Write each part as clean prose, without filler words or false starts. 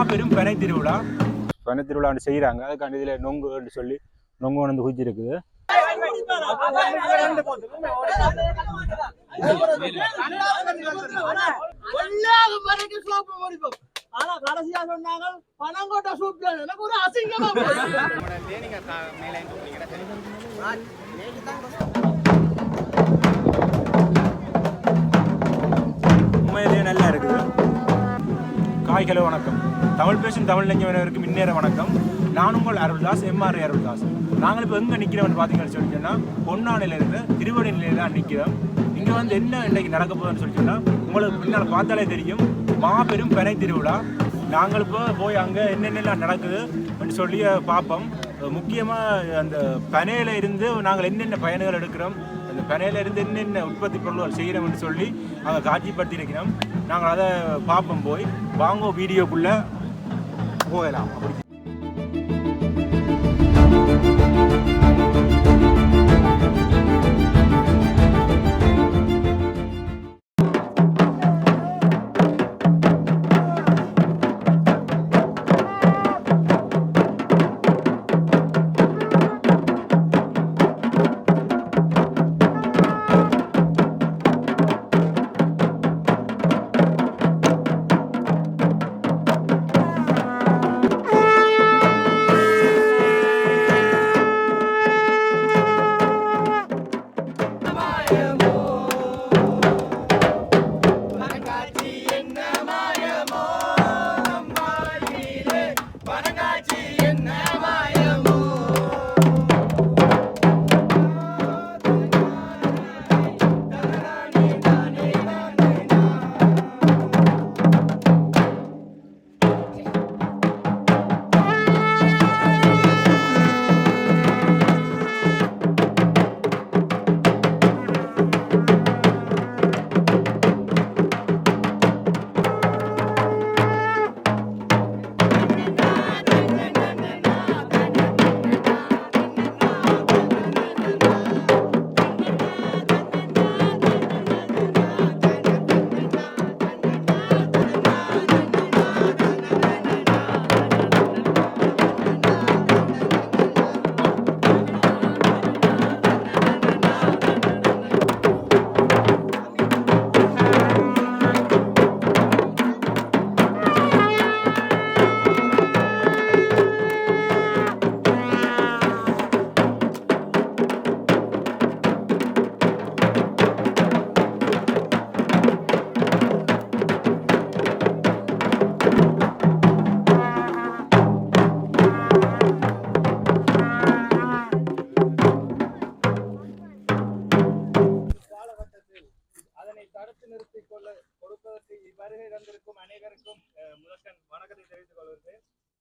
மாபெரும் பனை திருவிழா. பனை திருவிழான்னு செய்கிறாங்க. அதுக்காண்டி இதில் நொங்குன்னு சொல்லி நொங்கு வந்து குச்சி இருக்குது. உண்மையிலேயே நல்லா இருக்குது. காய்களோ வணக்கம். தமிழ் பேசும் தமிழ் நெஞ்சவனருக்கு முன்னேற வணக்கம். நான் உங்கள் அருள்தாஸ், எம்ஆர் அருள்தாஸ். நாங்கள் இப்போ எங்கே நிற்கிறோம்னு பார்த்தீங்கன்னு சொல்லிட்டோன்னா பொன்னானிலிருந்து திருவடி நிலையில் தான் நிற்கிறோம். இங்கே வந்து என்ன இன்றைக்கு நடக்க போகுதுன்னு சொல்லிட்டோன்னா உங்களுக்கு முன்னால் பார்த்தாலே தெரியும், மாபெரும் பனை திருவிழா. நாங்கள் இப்போ போய் அங்கே என்னென்னலாம் நடக்குது அப்படின்னு சொல்லி பார்ப்போம். முக்கியமாக அந்த பனையில் இருந்து நாங்கள் என்னென்ன பயன்கள் எடுக்கிறோம், அந்த பனையில் இருந்து என்னென்ன உற்பத்தி பொருள்கள் செய்கிறோம்னு சொல்லி அங்கே காட்சிப்படுத்தி இருக்கிறோம். நாங்கள் அதை பார்ப்போம். போய் வாங்க வீடியோக்குள்ளே போகலாம். அப்படி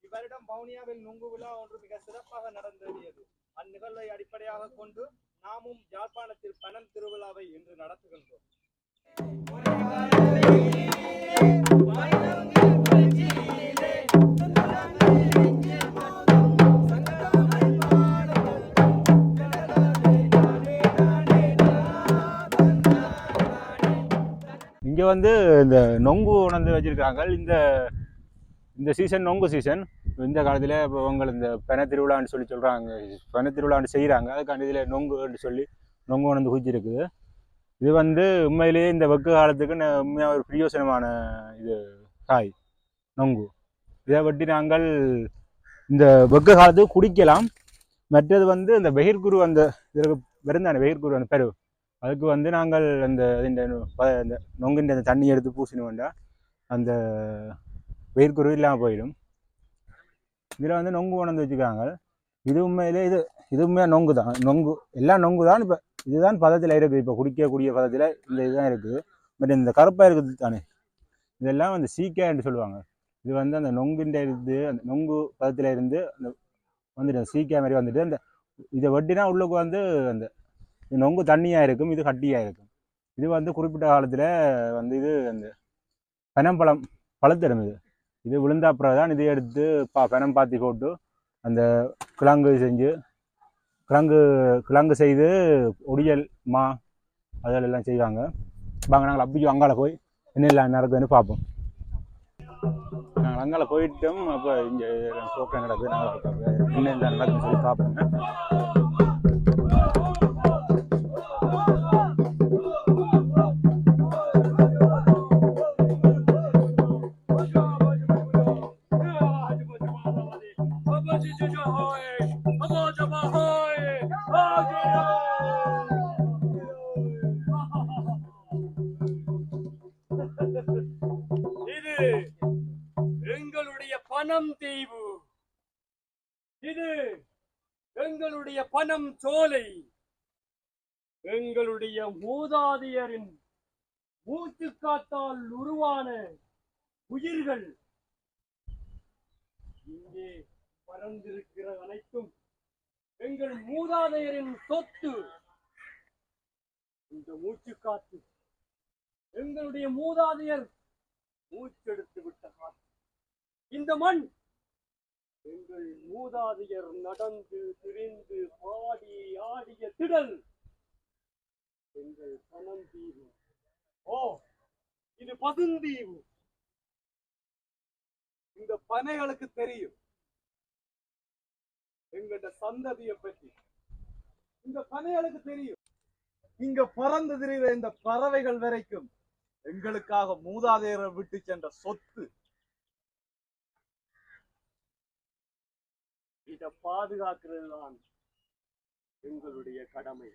இவரிடம் வவுனியாவில் நுங்கு விழா ஒன்று மிக சிறப்பாக நடந்தேறியது. அந்நிகழ்வை அடிப்படையாக கொண்டு நாமும் யாழ்ப்பாணத்தில் பனல் திருவிழாவை இன்று நடத்துகின்றோம். இங்கே வந்து இந்த நொங்கு உணர்ந்து வச்சிருக்காங்க. இந்த சீசன் நொங்கு சீசன். இந்த காலத்தில் இப்போ உங்கள் இந்த பனை திருவிழான்னு சொல்லி சொல்கிறாங்க, பனை திருவிழான்னு செய்கிறாங்க. அதுக்காண்டி இதில் நொங்குன்னு சொல்லி நொங்கு உணர்ந்து குச்சிருக்குது. இது வந்து உண்மையிலேயே இந்த வெக்கு காலத்துக்கு உண்மையாக ஒரு பிரயோசனமான இது காய் நொங்கு. இதை பற்றி நாங்கள் இந்த வெக்கு காலத்துக்கு குடிக்கலாம். மற்றது வந்து இந்த வெயிர்குரு, அந்த இதற்கு வெறுந்தானே வெயிர்குரு அந்த பெரு, அதுக்கு வந்து நாங்கள் இந்த நொங்குன்ற அந்த தண்ணி எடுத்து பூசினோம் வேண்டாம், அந்த வெயிர்குரு இல்லாமல் போயிடும். இதில் வந்து நொங்கு உணர்ந்து வச்சுக்கிறாங்க. இது உண்மையிலே இது உண்மையாக நொங்கு தான். நொங்கு எல்லாம் நொங்கு தான். இப்போ இதுதான் பதத்தில் இருக்குது. இப்போ குடிக்கக்கூடிய பதத்தில் இந்த இதுதான் இருக்குது. பட் இந்த கருப்பாக இருக்குது தானே, இதெல்லாம் வந்து சீக்காய்ன்னு சொல்லுவாங்க. இது வந்து அந்த நொங்குன்ற இருந்து அந்த நொங்கு பதத்தில் இருந்து அந்த வந்துட்டு சீக்காய் மாதிரி வந்துட்டு அந்த இதை வெட்டினா உள்ளுக்கு வந்து அந்த நொங்கு தண்ணியாக இருக்கும், இது கட்டியாக இருக்கும். இது வந்து குறிப்பிட்ட காலத்தில் வந்து இது அந்த பனம்பழம் பழத்திடும். இது விழுந்தா அப்புறம் தான் இதை எடுத்து பனம் பாத்தி போட்டு அந்த கிழங்கு செஞ்சு கிழங்கு செய்து ஒடியல் மா அதெல்லாம் செய்வாங்க. வாங்க நாங்கள் அப்படி அங்கால போய் என்னெல்லாம் நடக்குதுன்னு பார்ப்போம். நாங்கள் அங்கே போயிட்டோம். அப்போ இங்கே ப்ரோக்ராம் நடக்குது. நாங்கள் என்ன நடக்குதுன்னு சொல்லி பார்ப்போங்க. இது எங்களுடைய பணம் தீவு, இது எங்களுடைய பணம் சோலை, எங்களுடைய மூதாதையரின் மூச்சு காத்தால் உருவான உயிர்கள். இங்கே பறந்திருக்கிற அனைத்தும் எங்கள் மூதாதையரின் சொத்து. இந்த மூச்சு காத்து எங்களுடைய மூதாதையர் மூச்செடுத்து விட்ட காத்து. இந்த மண் எங்கள் மூதாதையர் நடந்து திரிந்து பாடி ஆடிய திடல். எங்கள் பணம் தீவு. ஓ, இது பசுந்தீவு. இந்த பனைகளுக்கு தெரியும் எங்களோட சந்ததியை பற்றி. இந்த பனைகளுக்கு தெரியும் இங்க பறந்து திரிகிற இந்த பறவைகள் வரைக்கும் எங்களுக்காக மூதாதையரை விட்டு சென்ற சொத்து. இதை பாதுகாக்கிறது தான் எங்களுடைய கடமை.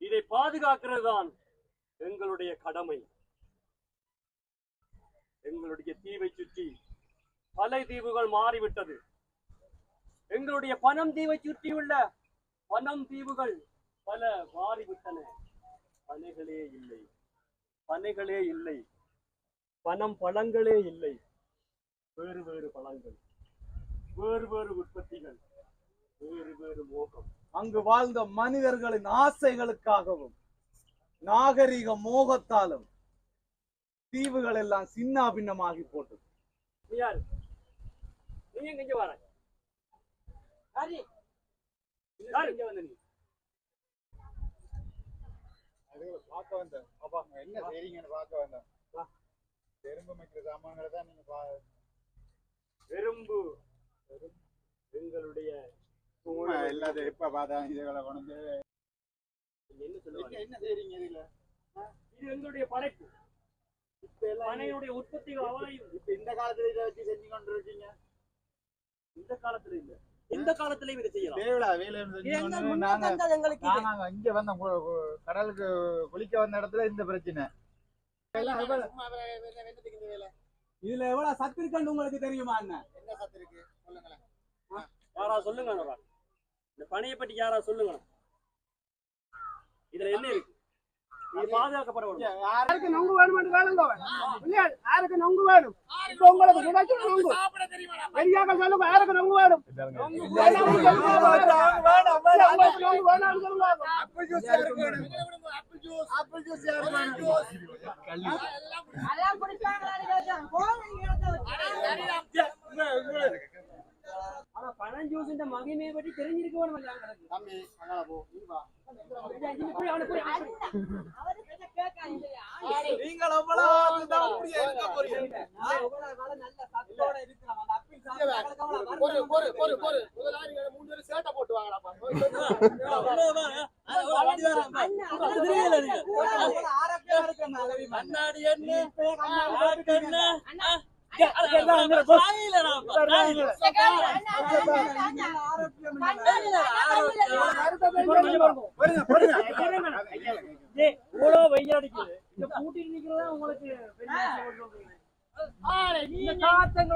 இதை பாதுகாக்கிறது தான் எங்களுடைய கடமை. எங்களுடைய தீவை சுற்றி பல தீவுகள் மாறிவிட்டது. எங்களுடைய பணம் தீவை சுற்றியுள்ள பணம் தீவுகள் பல மாறிவிட்டன. பனைகளே இல்லை, பனைகளே இல்லை, பணம் பழங்களே இல்லை. வேறு வேறு பழங்கள், வேறு வேறு உற்பத்திகள், வேறு வேறு மோகம். அங்கு வாழ்ந்த மனிதர்களின் ஆசைகளுக்காகவும் நாகரிக மோகத்தாலும் தீவுகள் எல்லாம் சின்ன பின்னமாகி போட்டது. நீ யாரு? நீ எங்க வர? பார்க்க வந்தேன். அப்பா என்ன செய்றீங்கன்னு பார்க்க வந்தேன். எறும்பு மேய்க்கிற சாமான்களை தான் நீங்க எறும்பு எங்களுடைய எல்லாத்தையும் எப்ப பார்த்தா இதுகளை கொண்டு என்ன சொல்லுவாங்க? என்ன செய்றீங்க? இதுல இது எங்களுடைய படைப்பு. இப்ப பனையுடைய உற்பத்திகள் அவ்வளவு. இப்ப இந்த காலத்துல இதை வச்சு செஞ்சு கொண்டு இருக்கீங்க. இந்த காலத்துல இல்ல, இந்த காலத்திலயும் இதை செய்யலாம். நாங்க இங்க வந்த கடலுக்கு குளிக்க வந்த இடத்துல இந்த பிரச்சனை. இதுல எவ்வளவு சத்து இருக்குன்னு உங்களுக்கு தெரியுமா? என்ன சத்து இருக்கு சொல்லுங்களேன். யாரா சொல்லுங்க. இந்த பனையை பற்றி யாரா சொல்லுங்க. இதுல என்ன இருக்கு? இது பாதுகாக்கப்பட வேண்டும். யாருக்கு நொங்கு வேணும் வேணுங்க. யாருக்கு நொங்கு வேணும்? இப்ப உங்களுக்கு கிடைக்கும் நொங்கு சரியாக சொல்லுங்க. யாருக்கு நொங்கு வேணும்? ஆனா பழம் ஜூஸ் மகிமையை பற்றி தெரிஞ்சிருக்க வேணும். சேட்டை போட்டு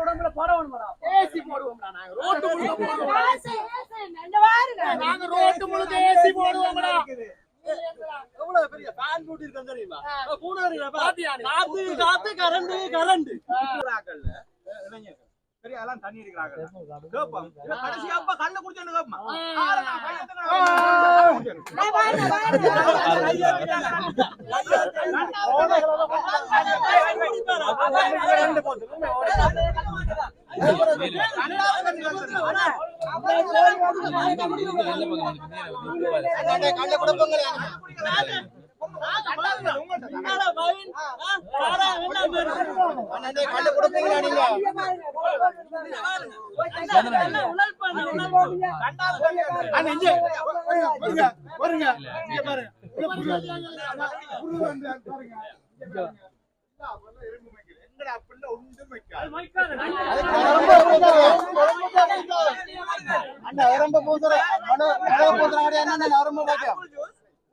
உடம்புல பரவணும். ஏசி போடுவோம். நாங்க ரோட்டு முழுக்க ஏசி போடுவோம். எவ்வளவு பெரிய ஃபேன் போட்டு இருக்கேன் தெரியுமா? காத்து கரண்ட் பெரிய எல்லாம் தண்ணி இருக்கிறாங்க. கேப்போம் கடைசி அப்பா கல்ல குடிச்சேன்னு கேப்போம்.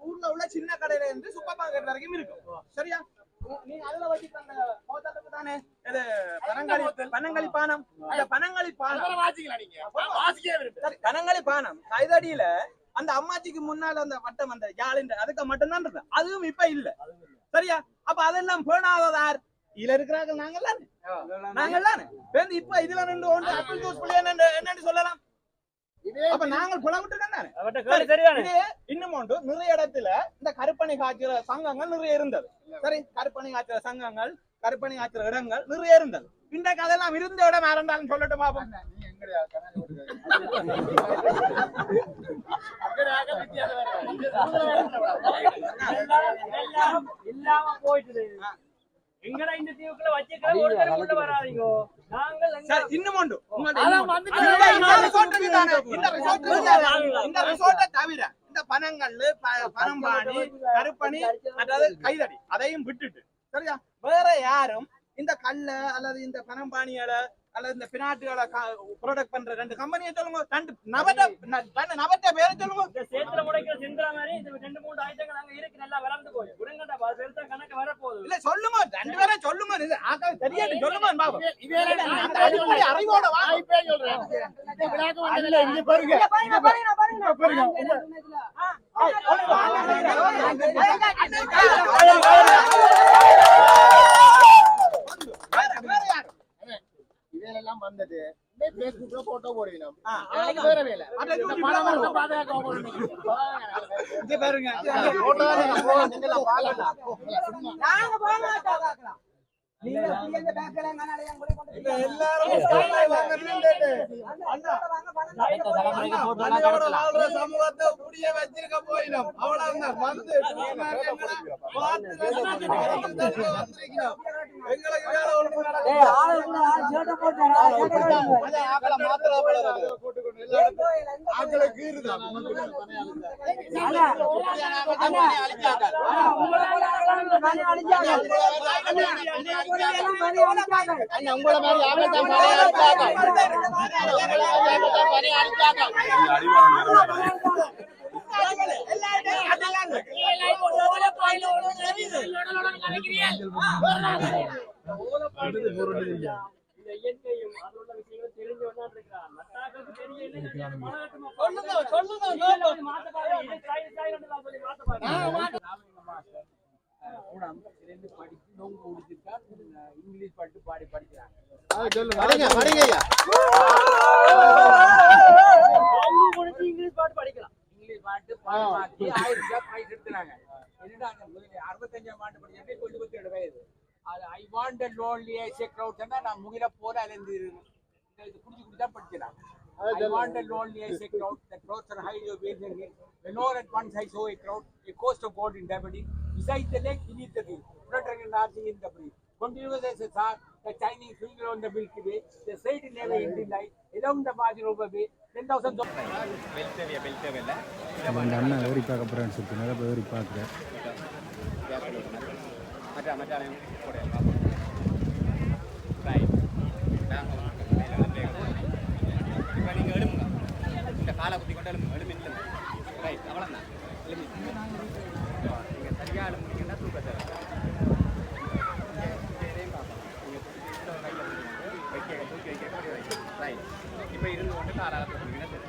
ஊர்ல உள்ள சின்ன கடையில இருந்து சூப்பர் மார்க்கெட் வரைக்கும் இருக்கும். சரியா? நீ அதுல வச்சு தந்த போத்தலுக்கு தானே இது பனங்களி பானம். அந்த பனங்களி பானம் சரி, பனங்களி பானம் கைதடியில அந்த அம்மாச்சிக்கு முன்னால அந்த வட்டம் அந்த யாழின்ற அதுக்கு மட்டும்தான் இருக்கு. அதுவும் இப்ப இல்ல. சரியா? அப்ப அதெல்லாம் பேணாததார் இதுல இருக்கிறார்கள் நாங்கள் தானே இப்ப இதுல ரெண்டு ஒன்று ஆப்பிள் ஜூஸ் என்னன்னு சொல்லலாம். அப்ப நாங்கள் புலவிட்டு இன்னும் ஒன்று நிறைய இடத்துல இந்த கருப்பணி காய்ச்சற சங்கங்கள் நிறைய இருந்தது. சரி, கருப்பணி காய்ச்சற சங்கங்கள் கருப்பணி காய்ச்சற இடங்கள் நிறைய இருந்தது. இன்றைக்கு அதெல்லாம் இருந்த இடம் வேற இருந்தாலும் சொல்லட்டும் பாப்போம். இல்லாம போயிட்டு எங்கடா இந்த தீவுக்குள்ள வச்சுக்கிற ஒருத்தர் கொண்டு வராதீங்க. நாங்கள் இன்னும் ஒன்று இந்த ரிசோர்ட்டை தவிர இந்த பனங்கல் பனம்பாணி கருப்பணி அதாவது கைதடி அதையும் விட்டுட்டு சரியா வேற யாரும் இந்த கல்ல அல்லது இந்த பனம்பாணிகளை அல்லது இந்த பினாட்டுகளை ப்ரொடக்ட் பண்ற ரெண்டு கம்பெனியை சொல்லுங்க. ரெண்டு நபர்ட்ட பேரை சொல்லுங்க. இந்த சேத்துல முடைக்கிற சென்ற மாதிரி இந்த ரெண்டு மூணு ஐட்டங்கள் அங்க இருக்கு. நல்லா வளர்ந்து போய் குடுங்கடா பெருசா கணக்கு வர போகுது. இல்ல சொல்லுங்க, ரெண்டு பேரை சொல்லுங்க. இது ஆக்காது தெரியாது சொல்லுங்க பாபு. அந்த அடிப்படை அறிவோட வாய்ப்பே சொல்றேன். இல்ல இங்க பாருங்க இதெல்லாம் வந்துட்டு பேஸ்புக்ல போட்டோ போடுவீங்க. சமூகத்தை புடிய வச்சிருக்க போயிடும். அவ்வளவுதான் வந்து எங்களுக்கு வேலை ஒண்ணு இங்கிலீஷ் பாட்டு பாடி படிக்கிறாங்க. இங்கிலீஷ் பாட்டு படிக்கலாம். இங்கிலீஷ் பாட்டு பாடி 1000 ரூபாய் பிரைஸ் எடுத்துறாங்க. என்னடா 65ஆம் ஆண்டு படிச்சே 27 வயது. I want a lonely as a crowd சொன்னா நான் முகில போற அலந்து இது குடிச்சு தான் படிச்சேன். I want a lonely as a crowd that crowds are high your waves and when all at once I saw a crowd a coast of gold in Dabadi beside the lake beneath the view fluttering and dancing in the breeze continuous as a star the shining finger on the Milky Way the straight in every Indian light along the margin of the bay 10,000 beltevilla அந்த அண்ணா ஏறி பார்க்க போறேன்னு சொல்லி நிறைய பேர் ஏறி பார்க்குறேன். காலை குத்தி கொண்டு எழுமி இல்லை ரைட் அவ்வளோதான் எழுமி நீங்கள் சரியாக எழுமிங்கன்னா தூக்கத்தை கையில் தூக்கி வைக்க ரைட் இப்போ இருந்து கொண்டு காலால் தூக்கிங்கன்னா சரி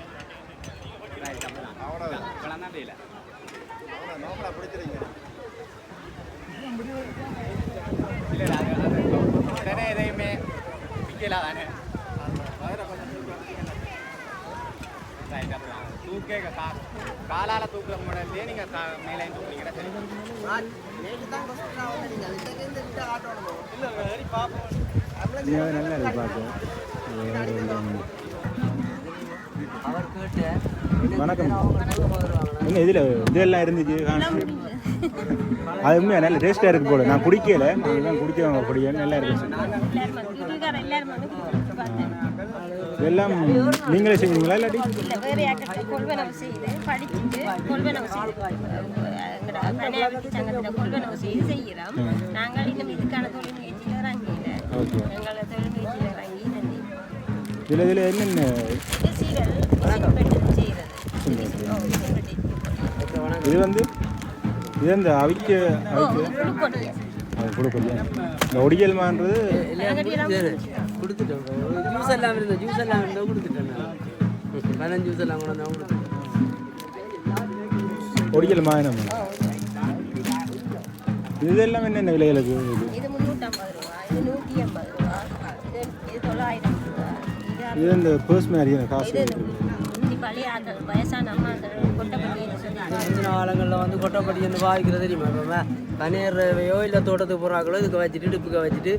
ரைட் அவ்வளோதான் அவ்வளோதான் இவ்வளோ தான் தெரியல அவ்வளோ நோக்கலாக பிடிச்சிருங்க இல்லை அது உடனே எதையுமே விற்கல தானே தூக்கே காலால தூக்குற முன்னாடியே நீங்க மேலே தூக்குறீங்க நல்லா இருக்கு பார்க்க. வணக்கம். என்ன இதெல்லாம் இருந்துச்சு அது உண்மையாக நல்ல டேஸ்ட்டாக இருக்கு போல. நான் குடிக்கல, நான் குடிச்சவங்க குடிக்க நல்லா இருக்கு. இதெல்லாம் நீங்களே செய்வீங்களா இல்லாட்டி வேறு யார்கிட்ட கொள்வனவு செய்து படிச்சுட்டு கொள்வனவு செய்து செய்கிறோம். நாங்கள் இன்னும் இதுக்கான தொழில் முயற்சியில் இறங்கியில எங்களை தொழில் முயற்சியில் இறங்கி நன்றி. இதில் என்னென்ன இது வந்து இது இந்த அவிக்க கொடுக்கலையா இந்த ஒடியல்மான்றது கொடுத்துட்டோம். ஜூஸ் எல்லாம் இருந்தால் கொடுத்துட்டேன். பனம் ஜூஸ் எல்லாம் கொண்டு வந்தால் கொடுத்துட்டேன். ஒடியல் மாயனம் இதெல்லாம் என்னென்ன விலைகளுக்கு? இது 350 ரூபா, இது 180 ரூபா, இது 900 ரூபா. இது இந்த பர்ஸ் மாதிரியான காசு. இது பழைய ஆட்கள் வயசான அம்மாக்கள் கொட்டப்பட்டின்னு சொல்லி காலங்களில் வந்து கொட்டப்பட்டி வந்து பாவிக்கிறது தெரியுமா? இப்போ தனியார்வையோ இல்லை தோட்டத்துக்கு போகிறாங்களோ இதுக்கு வச்சுட்டு டிப்புக்க வச்சுட்டு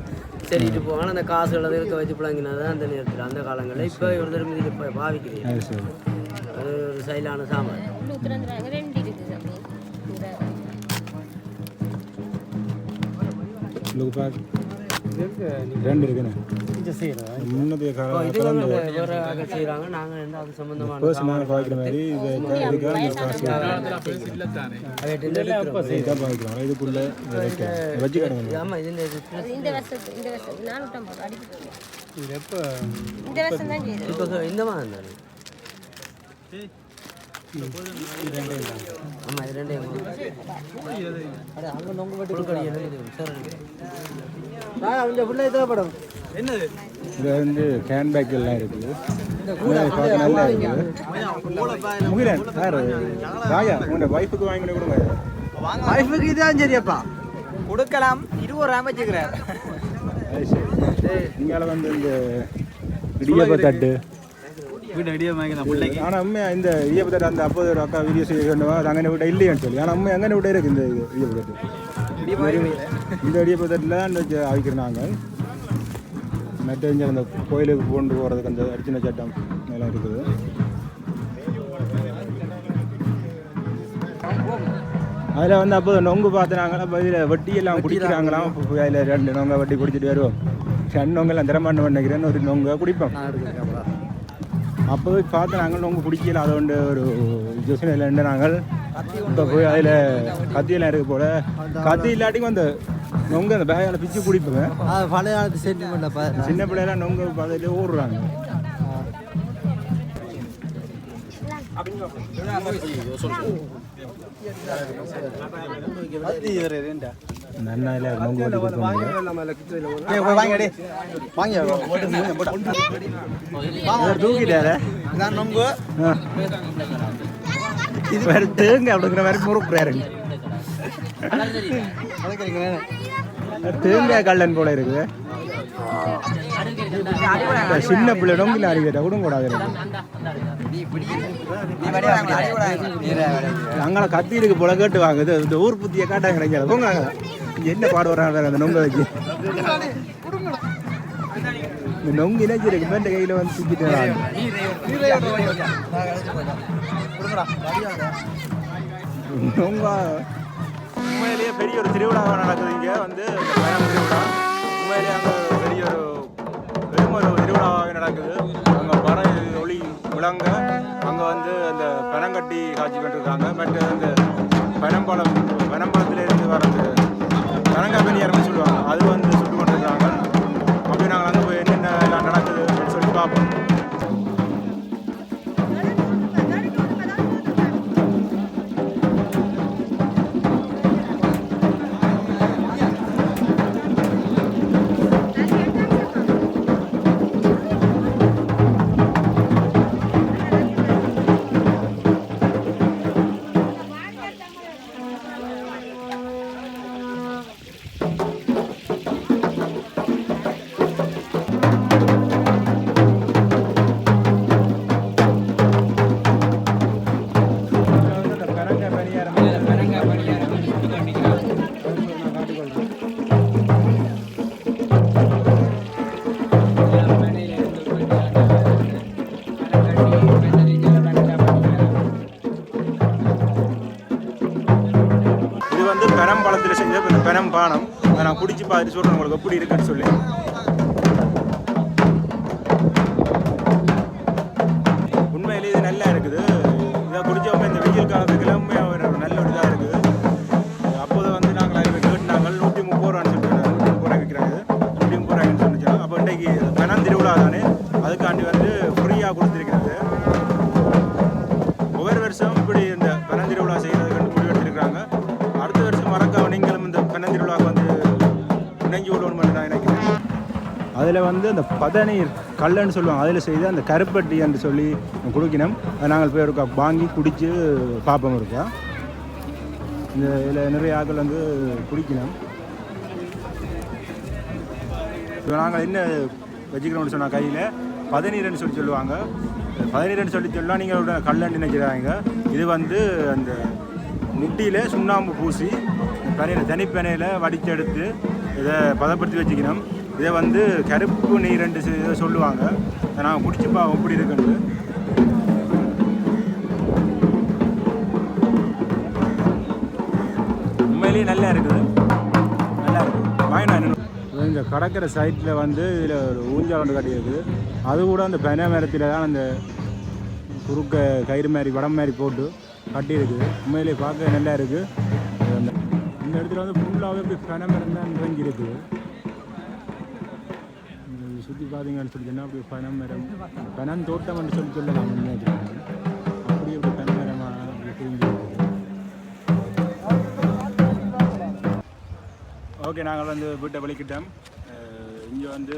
சரிட்டு போவாங்க. அந்த காசுகளை இருக்க வச்சு பிள்ளைங்கினா தான் அந்த நேரத்தில் அந்த காலங்களில் இப்போ ஒரு தடவை இதுக்கு இப்போ பாவிக்கிறீங்க. அது ஒரு சைலான சாமான். 2 இருக்குது சாமி. ரெண்டு இருக்குண்ணே முன்னதைய செய்கிறாங்க. நாங்கள் என்ன அது சம்மந்தமான பாய்க்கிற மாதிரி இதுக்குள்ள வச்சுக்கிறோம். ஆமாம் இது இந்த வருஷத்துக்கு 450 அடிப்பட்டு இந்த வருஷம் தான் செய்யுது. இப்போ இந்த மாதிரி இருந்தாரு. ஆமாம் இது ரெண்டே அங்கே நொங்கு வெட்டி சார் அவங்க ஃபுல்லாக தேவைப்படும். என்னது இது வந்து ஹேண்ட்பேக் எல்லாம் இருக்குது. பார்க்க நல்லா இருக்குது. முகிலன் சார் ராயா உங்களோட வைஃபுக்கு வாங்கி கொடுங்க. வைஃபுக்கு இதான் சரியப்பா கொடுக்கலாம். 20 ரூபா வச்சுக்கிறேன். இங்கால வந்து இந்த இடியப்ப தட்டு பிள்ளைக்கு ஆனால் உண்மையாக இந்த இடியப்பத்தட்டு அந்த 50 அக்கா வீடியோ செய்யணுவா அது அங்கே விட்ட இல்லையான்னு சொல்லி. ஆனால் உண்மை எங்கே விட்ட இருக்குது இந்த இடியப்பத்தட்டு. இந்த இடியப்பத்தட்டில் தான் அவிக்கிறோம் நாங்கள். மற்ற இங்கே அந்த கோயிலுக்கு கொண்டு போகிறதுக்கு அந்த அர்ச்சனை சட்டம் எல்லாம் இருக்குது. அதில் வந்து அப்போ நொங்கு பார்த்துனாங்களா. அப்போ இதில் வட்டியெல்லாம் குடிக்கிறாங்களாம். அதில் 2 நொங்கை வட்டி குடிச்சிட்டு வருவோம். 2 நொங்கெல்லாம் திறமாண்டு பண்ணிக்கிறேன்னு ஒரு நொங்கை குடிப்போம். அப்போ போய் பார்த்து நாங்கள் நொங்கு குடிக்கல. அதை கொண்டு ஒரு யோசனையில் இருந்து நாங்கள் இப்போ போய் அதில் கத்தியெல்லாம் இருக்குது போல். கத்தி இல்லாட்டிக்கும் அந்த நொங்கு அந்த பேகால் பிச்சு குடிப்போங்க. பழைய காலத்து சென்டிமெண்ட்டப்பா. சின்ன பிள்ளையெல்லாம் நொங்கு பார்த்துட்டு ஓடுறாங்க. நன்னாயில நொங்கு வட்டி கொடுப்பாங்க. தூக்கிட்டாரு இது வேற தேங்க அப்படிங்கிற மாதிரி முறுக்குறாரு. தேங்காய் கல்லன் போல இருக்குது. சின்ன பிள்ளை நொங்கில அறிவிட்ட கூட கூடாது. அங்கே கத்தி இருக்கு போல கேட்டு வாங்குது. இந்த ஊர் புத்திய காட்டாங்க கிடைக்காது. போங்க என்ன பாடு வர்றாங்க அந்த நொங்க வச்சு. இந்த நொங்கு இணைச்சி இருக்கு மேட்ட கையில் வந்து சுற்றிட்டு நொங்கா. உண்மையிலேயே பெரிய ஒரு திருவிழாவாக நடக்குது இங்கே வந்து பயணம் திருவிழா. உண்மையிலேயே அங்கே பெரிய ஒரு திருவிழாவாக நடக்குது. அங்கே பற ஒளி விளங்க அங்கே வந்து அந்த பனங்கட்டி காட்சி கொண்டிருக்காங்க. மற்ற அந்த பனம்பழத்திலிருந்து வர அந்த பனங்காமணியார்னு சொல்லுவாங்க. அது வந்து சுட்டு கொண்டிருக்காங்க. அப்படி நாங்கள் அங்கே போய் என்னென்ன எல்லாம் நடக்குதுன்னு சொல்லி பார்ப்போம். நான் குடிச்சு பார்த்துட்டு சொல்கிறேன் உங்களுக்கு எப்படி இருக்குன்னு சொல்லி. உண்மையிலேயே இது நல்லா இருக்குது. இதை குடித்தவங்க இந்த வெயில் காலத்துக்குலாம் ஒரு நல்ல ஒரு இதாக இருக்குது. அப்போது வந்து நாங்கள் அதில் கேட்டுனாங்க 130 ரூபான்னு சொல்லிட்டு 130 ரூபாய் விற்கிறாங்க. 130 ரூபாய்ன்னு சொல்லிச்சோம். அப்போ இன்றைக்கு பணம் திருவிழா தானே, அதுக்காண்டி வந்து ஃப்ரீயாக கொடுத்துருக்கிறது. ஒவ்வொரு வருஷம் இப்படி இந்த பணம் திருவிழா செய்கிறதுக்கு முடிவு எடுத்துருக்காங்க. அடுத்த வருஷம் மறக்காம நீங்களும் இந்த பணம் திருவிழாவுக்கு வந்து இணைஞ்சு விடணும் மட்டும் நான் நினைக்கிறேன். அதில் வந்து அந்த பதநீர் கல்லுன்னு சொல்லுவாங்க, அதில் செய்து அந்த கருப்பட்டி என்று சொல்லி குடிக்கணும். அதை நாங்கள் போய் இருக்கா வாங்கி குடித்து பார்ப்போம் இருக்கா. இந்த இதில் நிறைய ஆட்கள் வந்து குடிக்கணும். இப்போ நாங்கள் என்ன வச்சுக்கிறோம்னு சொன்னால் கையில் பதநீர்னு சொல்லி சொல்லுவாங்க. பதநீர்னு சொல்லலாம் நீங்கள் கல்லன்னு நினைக்கிறாங்க. இது வந்து அந்த முட்டியில் சுண்ணாம்பு பூசி பனையில் தனிப்பனையில் வடித்து எடுத்து இதை பதப்படுத்தி வச்சுக்கணும். இதை வந்து கருப்பு நீர்ன்னு இதை சொல்லுவாங்க. அதை நாங்கள் குடிச்சுப்பா எப்படி இருக்குன்னு. உண்மையிலேயே நல்லா இருக்குது, நல்லா இருக்குது. வாங்கினா இந்த கடற்கரை சைட்டில் வந்து இதில் ஒரு ஊஞ்சல் ஒன்று கட்டியிருக்குது. அது கூட அந்த பனை மரத்தில் தான் அந்த குறுக்க கயிறு மாதிரி வடம் மாதிரி போட்டு கட்டியிருக்குது. உண்மையிலேயே பார்க்க நல்லா இருக்குது. இந்த இடத்துல வந்து ஃபுல்லாகவே இப்படி பனை மரம் தான் இறங்கி இருக்குது. சுற்றி பார்த்தீங்கன்னு சொல்லி சொன்னால் அப்படி பனை மரம் பனம் தோட்டம்னு சொல்லலாம். அப்படி அப்படி பனை மரமாக அப்படி தூங்கி இருக்குது. ஓகே, நாங்கள் வந்து வீட்டை வலிக்கிட்டோம். இங்கே வந்து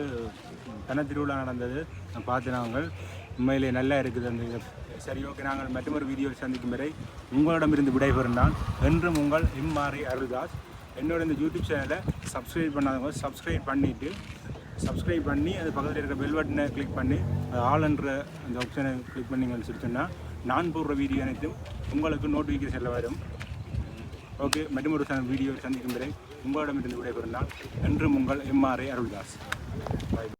பனை திருவிழா நடந்தது நான் பார்த்து நாங்கள் உண்மையிலே நல்லா இருக்குது அந்த இது. சரி, ஓகே, நாங்கள் மற்றொரு வீடியோவில் சந்திக்கும் வரை உங்களிடமிருந்து விடைபெறுந்தான் என்றும் உங்கள் எம்ஆர்ஐ அருள்தாஸ். என்னோட இந்த யூடியூப் சேனலை சப்ஸ்கிரைப் பண்ணாதவங்க சப்ஸ்கிரைப் பண்ணி அது பக்கத்தில் இருக்கிற பெல் பட்டனை கிளிக் பண்ணி அது ஆல்ன்ற அந்த ஆப்ஷனை கிளிக் பண்ணிங்கன்னு சொல்லி சொன்னால் நான் போடுற வீடியோ அனைத்தும் உங்களுக்கு நோட்டிஃபிகேஷனில் வரும். ஓகே, மற்றொரு வீடியோவில் சந்திக்கும் வரை உங்களிடமிருந்து விடைபெறுந்தான் என்றும் உங்கள் எம்ஆர்ஐ அருள்தாஸ். பாய்.